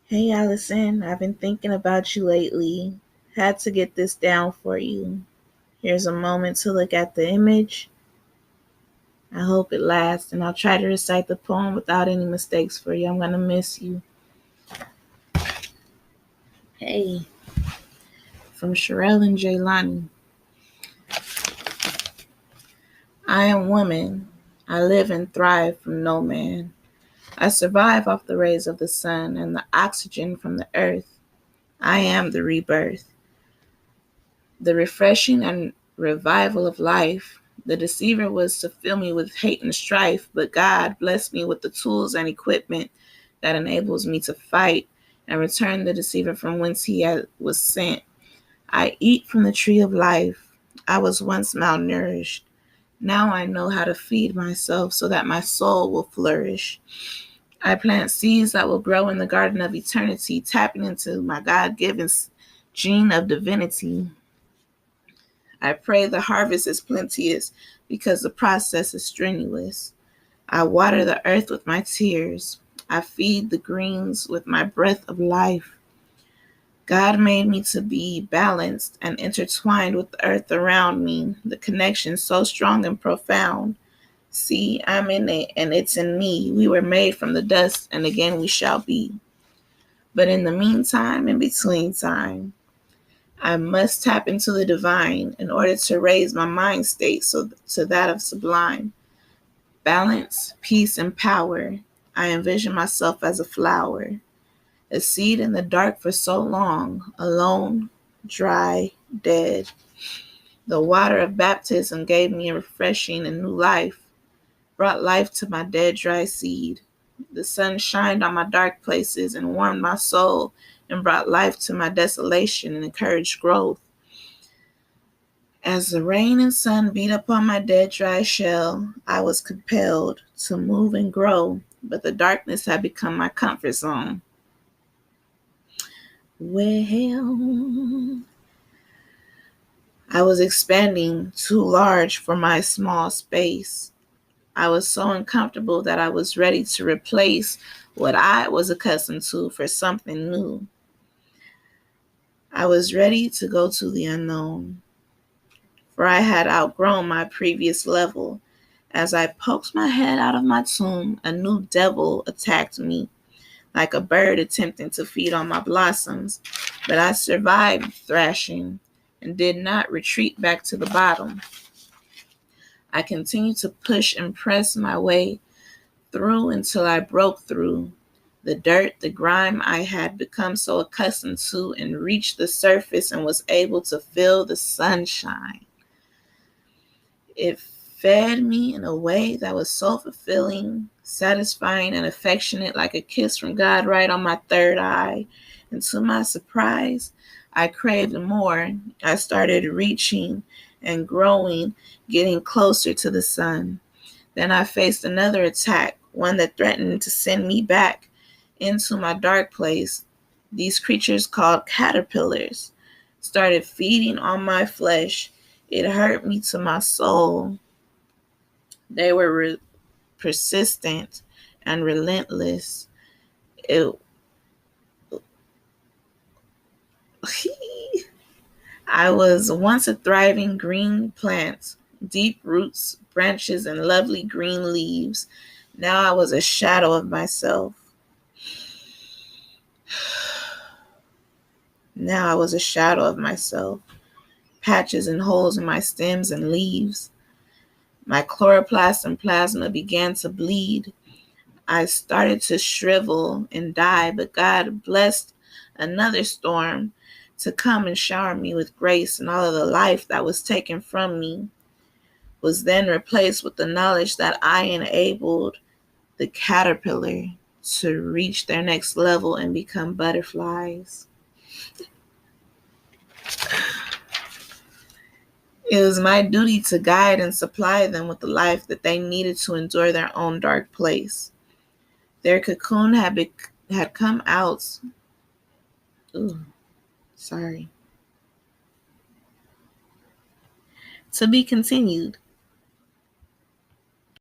Hey Allison, I've been thinking about you lately. Had to get this down for you. Here's a moment to look at the image. I hope it lasts, and I'll try to recite the poem without any mistakes for you. I'm gonna miss you. Hey, from Sherelle and Jaylani. I am woman. I live and thrive from no man. I survive off the rays of the sun and the oxygen from the earth. I am the rebirth, the refreshing and revival of life. The deceiver was to fill me with hate and strife, but God blessed me with the tools and equipment that enables me to fight and return the deceiver from whence was sent. I eat from the tree of life. I was once malnourished. Now I know how to feed myself so that my soul will flourish. I plant seeds that will grow in the garden of eternity, tapping into my God given gene of divinity. I pray the harvest is plenteous because the process is strenuous. I water the earth with my tears. I feed the greens with my breath of life. God made me to be balanced and intertwined with the earth around me, the connection so strong and profound. See, I'm in it and it's in me. We were made from the dust and again we shall be. But in the meantime, in between time, I must tap into the divine in order to raise my mind state to that of sublime. Balance, peace, and power. I envision myself as a flower, a seed in the dark for so long, alone, dry, dead. The water of baptism gave me a refreshing and new life, brought life to my dead, dry seed. The sun shined on my dark places and warmed my soul and brought life to my desolation and encouraged growth. As the rain and sun beat upon my dead, dry shell, I was compelled to move and grow, but the darkness had become my comfort zone. Well, I was expanding too large for my small space. I was so uncomfortable that I was ready to replace what I was accustomed to for something new. I was ready to go to the unknown, for I had outgrown my previous level. As I poked my head out of my tomb, a new devil attacked me, like a bird attempting to feed on my blossoms. But I survived thrashing and did not retreat back to the bottom. I continued to push and press my way through until I broke through the dirt, the grime I had become so accustomed to, and reached the surface and was able to feel the sunshine. It fed me in a way that was so fulfilling, satisfying, and affectionate, like a kiss from God right on my third eye. And to my surprise, I craved more. I started reaching and growing, getting closer to the sun. Then I faced another attack, one that threatened to send me back into my dark place. These creatures, called caterpillars, started feeding on my flesh. It hurt me to my soul. They were persistent and relentless. It, I was once a thriving green plant, deep roots, branches, and lovely green leaves. Now I was a shadow of myself. Now I was a shadow of myself. Patches and holes in my stems and leaves. My chloroplast and plasma began to bleed. I started to shrivel and die, but God blessed another storm to come and shower me with grace, and all of the life that was taken from me was then replaced with the knowledge that I enabled the caterpillar to reach their next level and become butterflies. It was my duty to guide and supply them with the life that they needed to endure their own dark place. Their cocoon had come out. Ooh, sorry. To be continued.